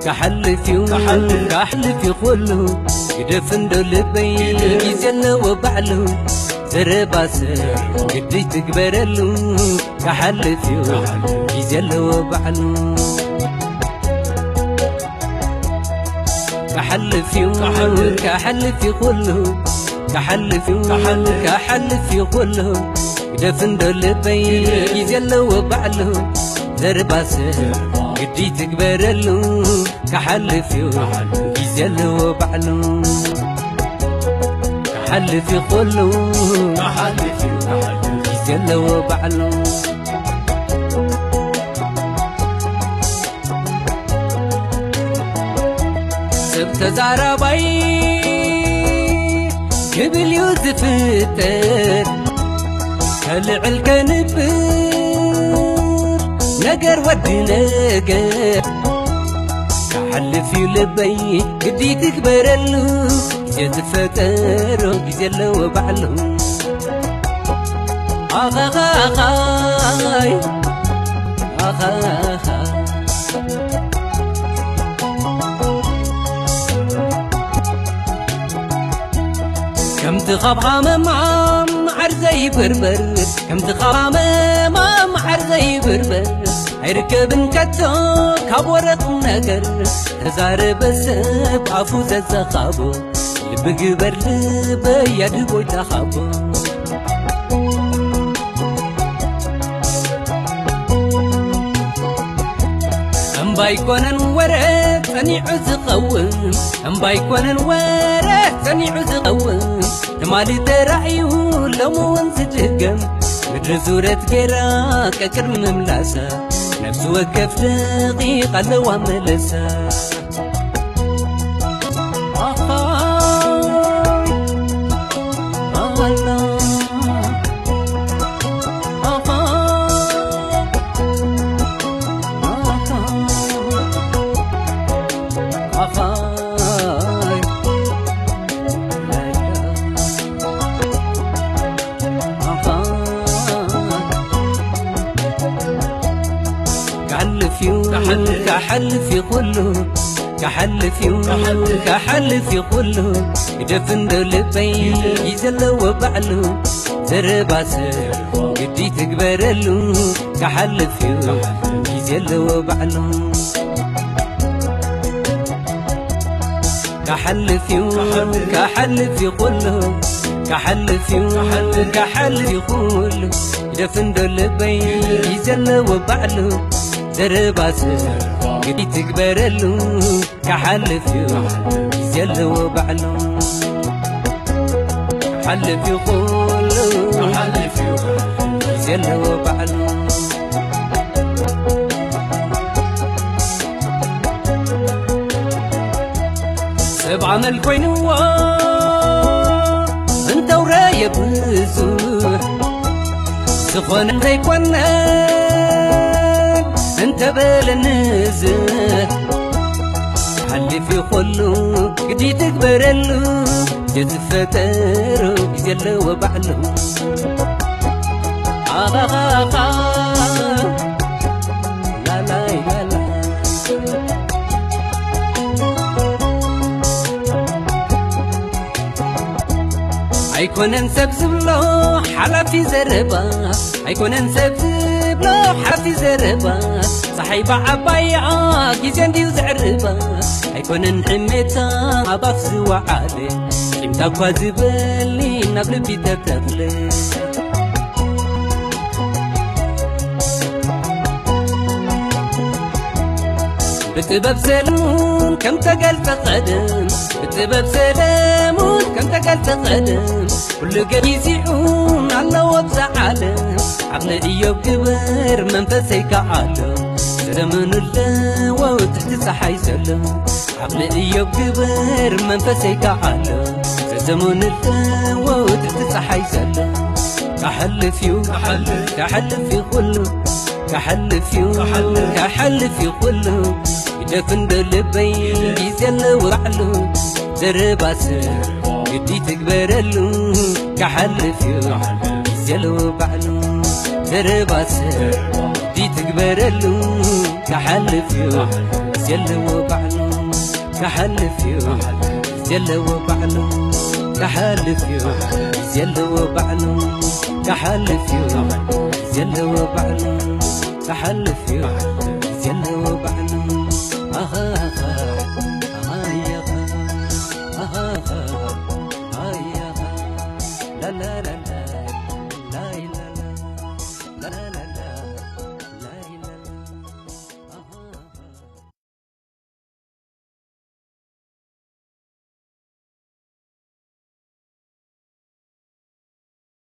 كحلف يقوله كحلف يقوله يدفن دلبي يزل وبعله زرباسر قدي تكبرله كحلف يزل وبعله كحلف يقوله كحلف يقوله يدفن دلبي يزل وبعله زرباسر قدي تكبرلو كحلف يزل وبعلو كحلف يقولو يزل وبعلو سبت زعرباي قبل يوزفتر هلعل كنبر نجر ودي نجر كحلف يلبي قدي تكبرلو كي تفتر كي لو بعلو كم تخاف عمام عرزي بربر كم تخاف عمام عرزي بربر عركبن كتو كابورت نجر تزارب السب عفو تزخابو لبقبر لبي يدبو تخابو بايكونن ورث ثني عزقوم بايكونن ورث ثني عزقوم تمالي تراعيو لمون سجقم مدر زورة كيرا ككر مملاسة نفس وكف دقيقة لو ملسة كحلف يقوله كحلف يقوله يدفن دلبي يزل وبعله زرباسر قدي تكبرله كحلف يزل وبعله كحلف يقوله كحلف يقوله يدفن دلبي يزل وبعله زرباسر قدي تكبرلو كحلف يزل وبعلو كحلف يقولو يزل وبعلو سبعة من الكوينوا انت ورايا بزوح سخون زي كونا انت بالنزه حلف يقولو قدي تكبرلو يتفترو يزل وبعلو لا لا لا لا هيكون انسب زبلو حلفي زربا هيكون انسب زبلو حلفي زربا صحيبة عبايا كيزاندي وزعربا هيكون نحميتا عباف زوعالي حمتا كوازبالي نابل بيتا بتغلي بتباب سلمون كم تقلت قدم بتباب سلمون كم تقلت قدم كل قد يزيحون على وبزع عالم عقل إيوب كبر منفسي كعالم زمن الله وتحت صحي سلو عقل إيوب كبر منفسي كعلو زمن الله وتحت صحي سلو كحل فيو كحل في كله كحل فيو كحل في كله يدفن دلبين يزل وعلو زرباسر يدي تكبرلو كحل فيو يزل وبعلو زرباسر يدي تكبرلو كحل فيو يزل وبعلو كحل فيو يزل وبعلو كحل فيو يزل وبعلو كحل فيو يزل وبعلو كحل فيو يزل وبعلو